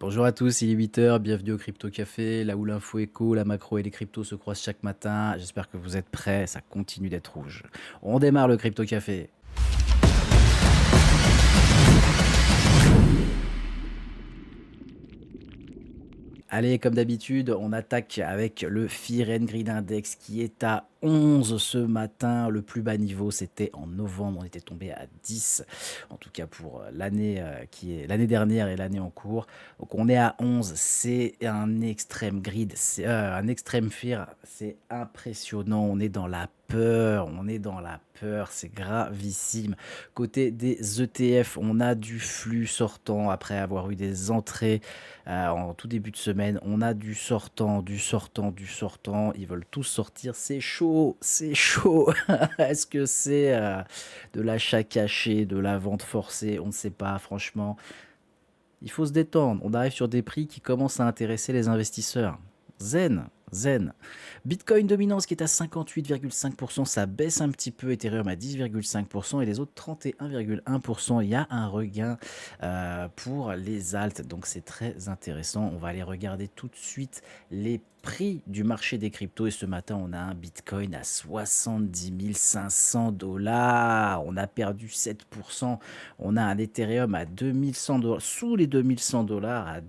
Bonjour à tous, il est 8 heures, bienvenue au Crypto Café, là où l'info éco, la macro et les cryptos se croisent chaque matin. J'espère que vous êtes prêts, ça continue d'être rouge. On démarre le Crypto Café. Allez, comme d'habitude, on attaque avec le Fear and Greed Index qui est à 11 ce matin. Le plus bas niveau, c'était en novembre, on était tombé à 10, en tout cas pour l'année qui est l'année dernière et l'année en cours. Donc on est à 11, c'est un extrême greed, c'est un extrême fear, c'est impressionnant. On est dans la peur, on est dans la peur, c'est gravissime. Côté des ETF, on a du flux sortant après avoir eu des entrées en tout début de semaine. On a du sortant, du sortant, du sortant. Ils veulent tous sortir. C'est chaud, c'est chaud. Est-ce que c'est de l'achat caché, de la vente forcée? On ne sait pas, franchement. Il faut se détendre. On arrive sur des prix qui commencent à intéresser les investisseurs. Zen, zen. Bitcoin dominance qui est à 58,5%, ça baisse un petit peu. Ethereum à 10,5% et les autres 31,1%. Il y a un regain pour les alts, donc c'est très intéressant. On va aller regarder tout de suite les prix du marché des cryptos. Et ce matin, on a un Bitcoin à 70 500 dollars. On a perdu 7%. On a un Ethereum à 2100 dollars, sous les 2100 dollars, à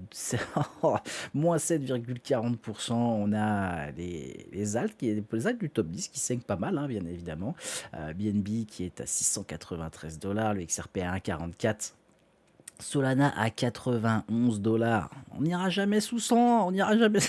moins 7,40%. On a les alts, les alts du top 10 qui saignent pas mal, hein, bien évidemment. BNB qui est à 693 dollars, le XRP à 1,44. Solana à 91 dollars. On n'ira jamais sous 100, on n'ira jamais.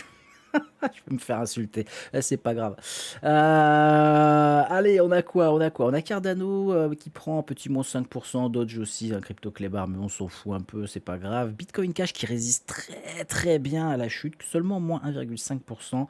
Je vais me faire insulter. C'est pas grave. Allez, on a quoi? On a quoi? On a Cardano qui prend un petit moins 5%. Dodge aussi, un crypto clébard, mais on s'en fout un peu, c'est pas grave. Bitcoin Cash qui résiste très très bien à la chute, seulement moins 1,5%.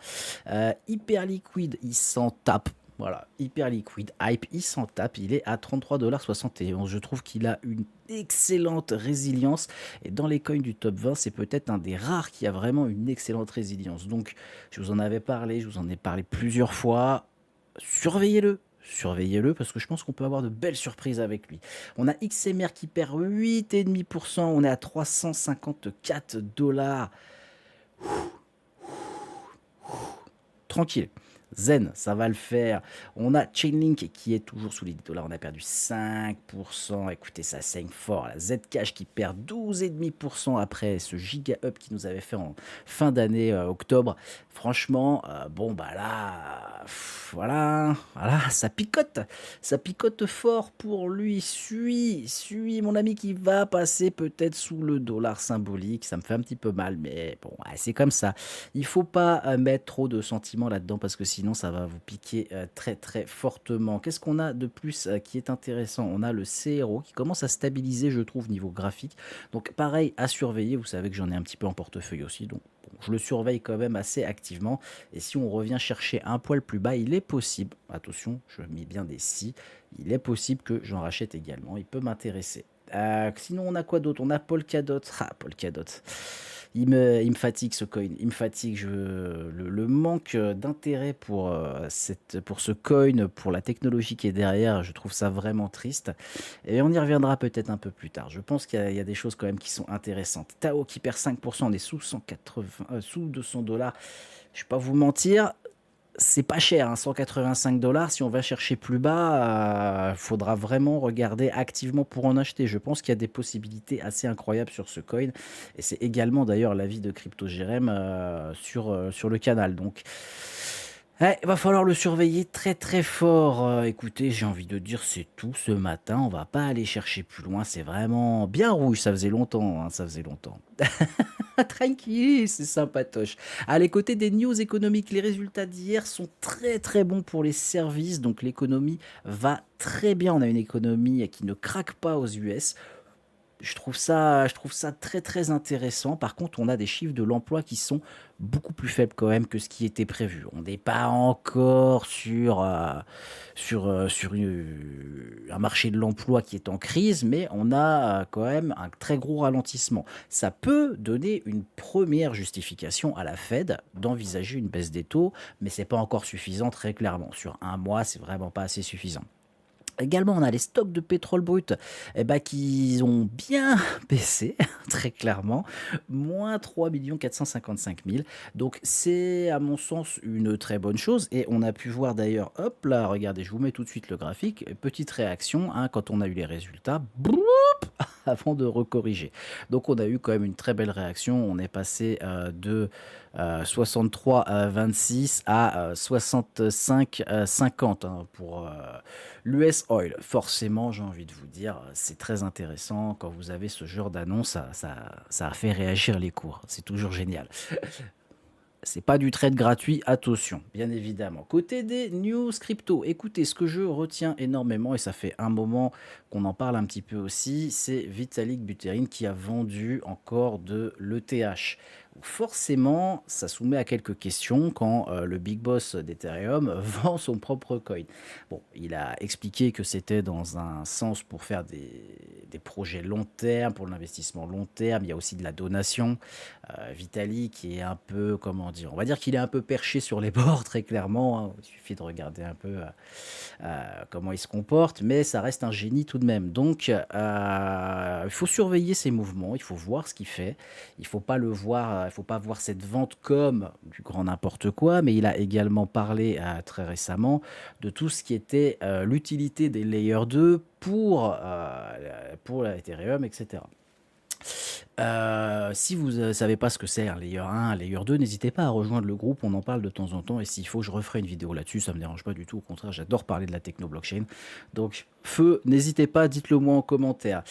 Hyper liquide, il s'en tape. Voilà, hyper liquide, hype, il s'en tape, il est à 33,71 $. Je trouve qu'il a une excellente résilience et dans les coins du top 20, c'est peut-être un des rares qui a vraiment une excellente résilience. Donc, je vous en avais parlé, je vous en ai parlé plusieurs fois. Surveillez-le. Surveillez-le parce que je pense qu'on peut avoir de belles surprises avec lui. On a XMR qui perd 8,5%. On est à 354 dollars. Tranquille. Zen, ça va le faire. On a Chainlink qui est toujours sous les 10 dollars. On a perdu 5%. Écoutez, ça saigne fort. La Zcash qui perd 12,5% après ce giga up qui nous avait fait en fin d'année octobre. Franchement, bon, bah là, voilà, ça picote. Ça picote fort pour lui. Suis, mon ami qui va passer peut-être sous le dollar symbolique. Ça me fait un petit peu mal, mais bon, ouais, c'est comme ça. Il faut pas mettre trop de sentiments là-dedans parce que sinon ça va vous piquer très très fortement. Qu'est-ce qu'on a de plus qui est intéressant? On a le CRO qui commence à stabiliser, je trouve, niveau graphique. Donc pareil à surveiller. Vous savez que j'en ai un petit peu en portefeuille aussi, donc bon, je le surveille quand même assez activement. Et si on revient chercher un poil plus bas, il est possible, attention, je mets bien des si, il est possible que j'en rachète également. Il peut m'intéresser. Sinon, on a quoi d'autre? On a Polkadot. Ah, Polkadot. Il me fatigue ce coin. Il me fatigue. Le manque d'intérêt pour ce coin, pour la technologie qui est derrière, je trouve ça vraiment triste. Et on y reviendra peut-être un peu plus tard. Je pense qu'il y a des choses quand même qui sont intéressantes. Tao qui perd 5%, on est sous 180, sous 200 dollars. Je ne vais pas vous mentir, c'est pas cher, hein, 185 dollars. Si on va chercher plus bas, il faudra vraiment regarder activement pour en acheter. Je pense qu'il y a des possibilités assez incroyables sur ce coin. Et c'est également d'ailleurs l'avis de Crypto Jérém sur le canal. Donc, ouais, va falloir le surveiller très très fort. Écoutez, j'ai envie de dire c'est tout ce matin. On va pas aller chercher plus loin. C'est vraiment bien rouge. Ça faisait longtemps, hein, ça faisait longtemps. Tranquille, c'est sympatoche. À les côtés des news économiques, les résultats d'hier sont très très bons pour les services, donc l'économie va très bien. On a une économie qui ne craque pas aux US. Je trouve ça très très intéressant. Par contre, on a des chiffres de l'emploi qui sont beaucoup plus faibles quand même que ce qui était prévu. On n'est pas encore sur un marché de l'emploi qui est en crise, mais on a quand même un très gros ralentissement. Ça peut donner une première justification à la Fed d'envisager une baisse des taux, mais c'est pas encore suffisant très clairement. Sur un mois, c'est vraiment pas assez suffisant. Également, on a les stocks de pétrole brut, qui ont bien baissé, très clairement, moins 3 455 000. Donc c'est, à mon sens, une très bonne chose et on a pu voir d'ailleurs, hop là, regardez, je vous mets tout de suite le graphique, petite réaction, hein, quand on a eu les résultats, broup, avant de recorriger. Donc on a eu quand même une très belle réaction, on est passé, de, 63, 26 à, 65, 50, hein, pour, l'US Oil, forcément, j'ai envie de vous dire, c'est très intéressant. Quand vous avez ce genre d'annonce, ça fait réagir les cours. C'est toujours génial. C'est pas du trade gratuit, attention, bien évidemment. Côté des news crypto, écoutez, ce que je retiens énormément, et ça fait un moment qu'on en parle un petit peu aussi, c'est Vitalik Buterin qui a vendu encore de l'ETH. Forcément, ça soumet à quelques questions quand le big boss d'Ethereum vend son propre coin. Bon, il a expliqué que c'était dans un sens pour faire des projets long terme, pour l'investissement long terme. Il y a aussi de la donation. Vitalik qui est un peu, comment dire, on va dire qu'il est un peu perché sur les bords, très clairement, hein. Il suffit de regarder un peu comment il se comporte, mais ça reste un génie tout de même. Donc, il faut surveiller ses mouvements, il faut voir ce qu'il fait. Il faut pas le voir, il faut pas voir cette vente comme du grand n'importe quoi, mais il a également parlé très récemment de tout ce qui était l'utilité des Layer 2 pour la Ethereum, etc. Si vous ne savez pas ce que c'est un layer 1, un layer 2, n'hésitez pas à rejoindre le groupe, on en parle de temps en temps et s'il faut, je referai une vidéo là-dessus, ça me dérange pas du tout, au contraire, j'adore parler de la techno blockchain. Donc, feu, n'hésitez pas, dites-le moi en commentaire.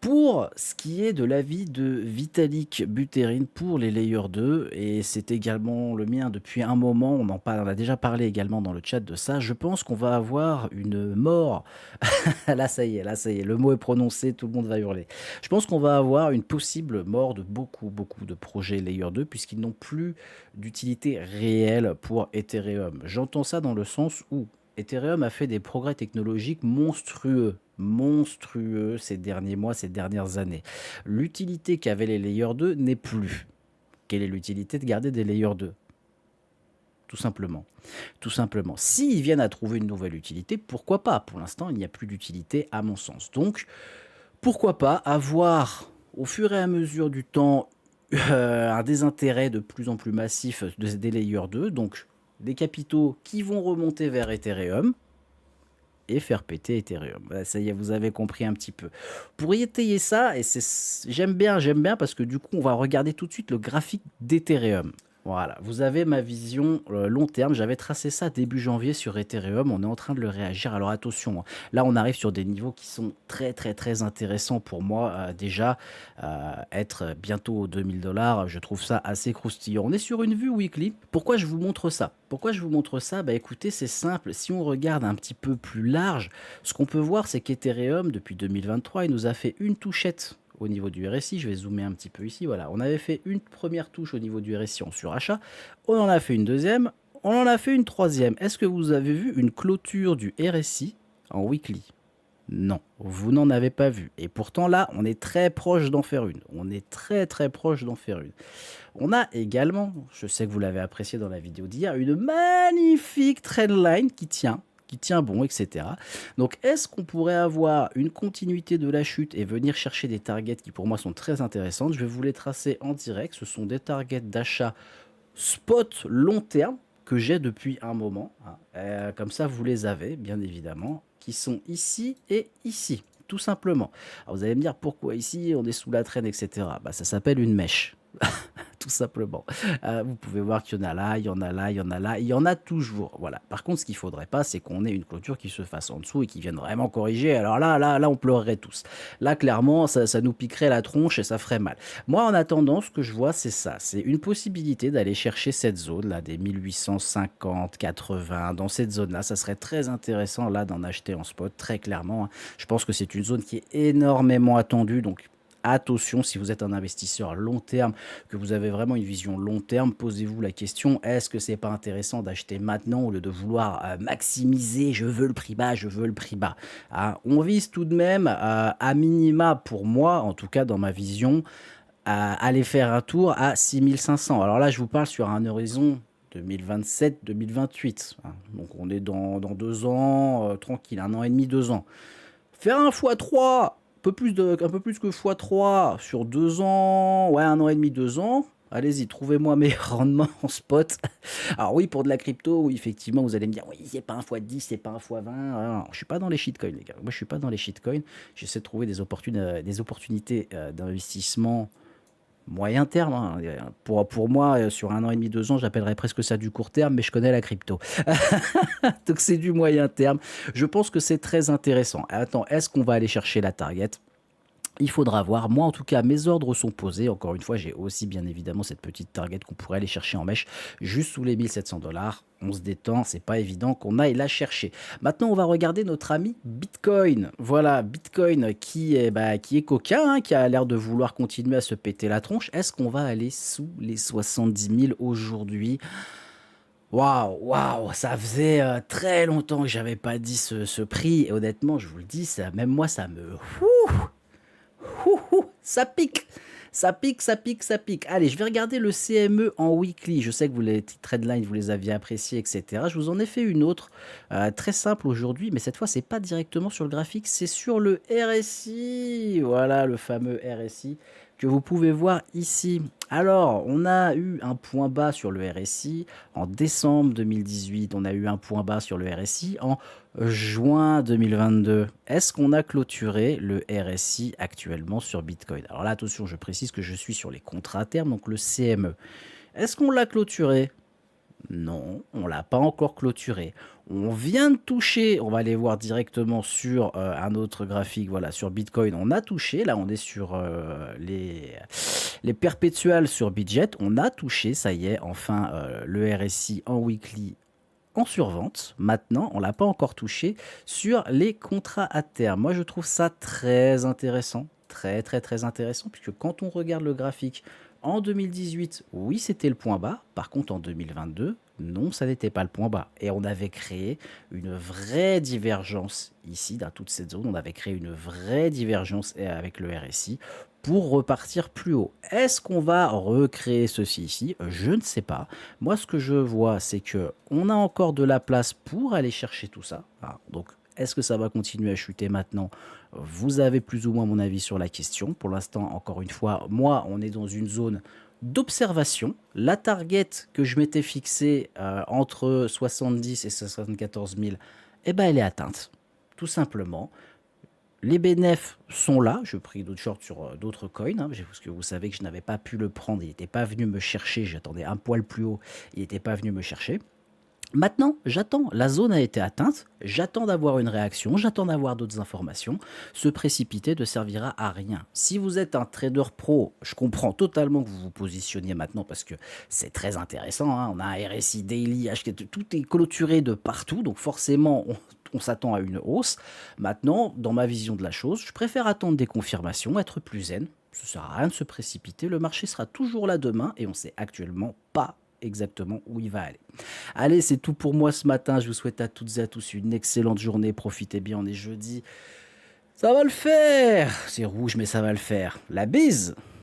Pour ce qui est de l'avis de Vitalik Buterin pour les Layer 2, et c'est également le mien depuis un moment, on a déjà parlé également dans le chat de ça, je pense qu'on va avoir une mort. Là ça y est, le mot est prononcé, tout le monde va hurler. Je pense qu'on va avoir une possible mort de beaucoup, beaucoup de projets Layer 2 puisqu'ils n'ont plus d'utilité réelle pour Ethereum. J'entends ça dans le sens où Ethereum a fait des progrès technologiques monstrueux ces derniers mois, ces dernières années. L'utilité qu'avaient les Layer 2 n'est plus. Quelle est l'utilité de garder des Layer 2? Tout simplement. Tout simplement. S'ils viennent à trouver une nouvelle utilité, pourquoi pas? Pour l'instant, il n'y a plus d'utilité à mon sens. Donc, pourquoi pas avoir, au fur et à mesure du temps, un désintérêt de plus en plus massif des Layer 2, donc des capitaux qui vont remonter vers Ethereum, et faire péter Ethereum. Ça y est, vous avez compris un petit peu. Pour y étayer ça, et j'aime bien parce que du coup, on va regarder tout de suite le graphique d'Ethereum. Voilà, vous avez ma vision long terme. J'avais tracé ça début janvier sur Ethereum. On est en train de le réagir. Alors attention, hein. Là on arrive sur des niveaux qui sont très très très intéressants pour moi. Déjà, être bientôt aux 2000 $, je trouve ça assez croustillant. On est sur une vue weekly. Pourquoi je vous montre ça? Pourquoi je vous montre ça? Bah écoutez, c'est simple. Si on regarde un petit peu plus large, ce qu'on peut voir, c'est qu'Ethereum, depuis 2023, il nous a fait une touchette au niveau du RSI. Je vais zoomer un petit peu ici. Voilà, on avait fait une première touche au niveau du RSI en surachat. On en a fait une deuxième. On en a fait une troisième. Est-ce que vous avez vu une clôture du RSI en weekly? Non, vous n'en avez pas vu. Et pourtant là, on est très proche d'en faire une. On est très très proche d'en faire une. On a également, je sais que vous l'avez apprécié dans la vidéo d'hier, une magnifique trendline qui tient bon, etc. Donc, est-ce qu'on pourrait avoir une continuité de la chute et venir chercher des targets qui pour moi sont très intéressantes? Je vais vous les tracer en direct. Ce sont des targets d'achat spot long terme que j'ai depuis un moment, hein. Comme ça, vous les avez, bien évidemment, qui sont ici et ici, tout simplement. Alors, vous allez me dire pourquoi ici on est sous la traîne, etc. Bah, ça s'appelle une mèche. Tout simplement. Vous pouvez voir qu'il y en a là, il y en a là, il y en a là, il y en a toujours. Voilà. Par contre, ce qu'il faudrait pas, c'est qu'on ait une clôture qui se fasse en dessous et qui vienne vraiment corriger. Alors là, on pleurerait tous. Là, clairement, ça nous piquerait la tronche et ça ferait mal. Moi, en attendant, ce que je vois, c'est ça. C'est une possibilité d'aller chercher cette zone là, des 1850, 80. Dans cette zone-là, ça serait très intéressant là d'en acheter en spot, très clairement, hein. Je pense que c'est une zone qui est énormément attendue. Donc, attention, si vous êtes un investisseur long terme, que vous avez vraiment une vision long terme, posez-vous la question, est-ce que c'est pas intéressant d'acheter maintenant au lieu de vouloir maximiser, je veux le prix bas, je veux le prix bas. Ah, on vise tout de même à minima pour moi, en tout cas dans ma vision, à aller faire un tour à 6500. Alors là, je vous parle sur un horizon 2027-2028, hein. Donc on est dans 2 ans, tranquille, 1 an et demi, 2 ans. Faire un fois 3, un peu plus que fois 3 sur 2 ans, ouais, 1 an et demi, 2 ans. Allez-y, trouvez-moi mes rendements en spot. Alors oui, pour de la crypto, oui, effectivement, vous allez me dire, oui, c'est pas un fois 10, c'est pas un fois 20. Ah non, je suis pas dans les shitcoins, les gars. Moi, je suis pas dans les shitcoins. J'essaie de trouver des opportunités d'investissement moyen terme, hein. Pour moi, sur 1 an et demi, 2 ans, j'appellerais presque ça du court terme, mais je connais la crypto. Donc c'est du moyen terme. Je pense que c'est très intéressant. Attends, est-ce qu'on va aller chercher la target? Il faudra voir. Moi, en tout cas, mes ordres sont posés. Encore une fois, j'ai aussi bien évidemment cette petite target qu'on pourrait aller chercher en mèche, juste sous les 1700 $. On se détend, c'est pas évident qu'on aille la chercher. Maintenant, on va regarder notre ami Bitcoin. Voilà, Bitcoin qui est coquin, hein, qui a l'air de vouloir continuer à se péter la tronche. Est-ce qu'on va aller sous les 70 000 aujourd'hui? Waouh, waouh, ça faisait très longtemps que j'avais pas dit ce prix. Et honnêtement, je vous le dis, même moi, ça me... Ouh, ouh, ça pique. Ça pique, ça pique, ça pique. Allez, je vais regarder le CME en weekly. Je sais que vous les Trendline, vous les aviez appréciés, etc. Je vous en ai fait une autre très simple aujourd'hui, mais cette fois, c'est pas directement sur le graphique, c'est sur le RSI. Voilà, le fameux RSI que vous pouvez voir ici. Alors, on a eu un point bas sur le RSI en décembre 2018. On a eu un point bas sur le RSI en juin 2022. Est-ce qu'on a clôturé le RSI actuellement sur Bitcoin? Alors là, attention, je précise que je suis sur les contrats à terme, donc le CME. Est-ce qu'on l'a clôturé? Non, on l'a pas encore clôturé. On vient de toucher, on va aller voir directement sur un autre graphique, voilà, sur Bitcoin, on a touché, là on est sur les perpétuales sur Bitget, on a touché, ça y est, enfin le RSI en weekly en survente. Maintenant, on l'a pas encore touché sur les contrats à terme. Moi, je trouve ça très intéressant, très très très intéressant, puisque quand on regarde le graphique en 2018, oui, c'était le point bas. Par contre, en 2022, non, ça n'était pas le point bas. Et on avait créé une vraie divergence ici, dans toute cette zone. On avait créé une vraie divergence avec le RSI pour repartir plus haut. Est-ce qu'on va recréer ceci ici? Je ne sais pas. Moi, ce que je vois, c'est que on a encore de la place pour aller chercher tout ça. Ah, donc, est-ce que ça va continuer à chuter maintenant? Vous avez plus ou moins mon avis sur la question. Pour l'instant, encore une fois, moi, on est dans une zone d'observation. La target que je m'étais fixée entre 70 et 74 000, eh ben, elle est atteinte, tout simplement. Les bénéfices sont là. Je pris d'autres shorts sur d'autres coins, hein, parce que vous savez que je n'avais pas pu le prendre. Il n'était pas venu me chercher. J'attendais un poil plus haut. Il n'était pas venu me chercher. Maintenant, j'attends. La zone a été atteinte. J'attends d'avoir une réaction. J'attends d'avoir d'autres informations. Se précipiter ne servira à rien. Si vous êtes un trader pro, je comprends totalement que vous vous positionniez maintenant parce que c'est très intéressant, hein. On a un RSI daily, tout est clôturé de partout. Donc forcément, on s'attend à une hausse. Maintenant, dans ma vision de la chose, je préfère attendre des confirmations, être plus zen. Ça ne sert à rien de se précipiter. Le marché sera toujours là demain et on ne sait actuellement pas exactement où il va aller. Allez, c'est tout pour moi ce matin. Je vous souhaite à toutes et à tous une excellente journée. Profitez bien, on est jeudi. Ça va le faire. C'est rouge, mais ça va le faire. La bise!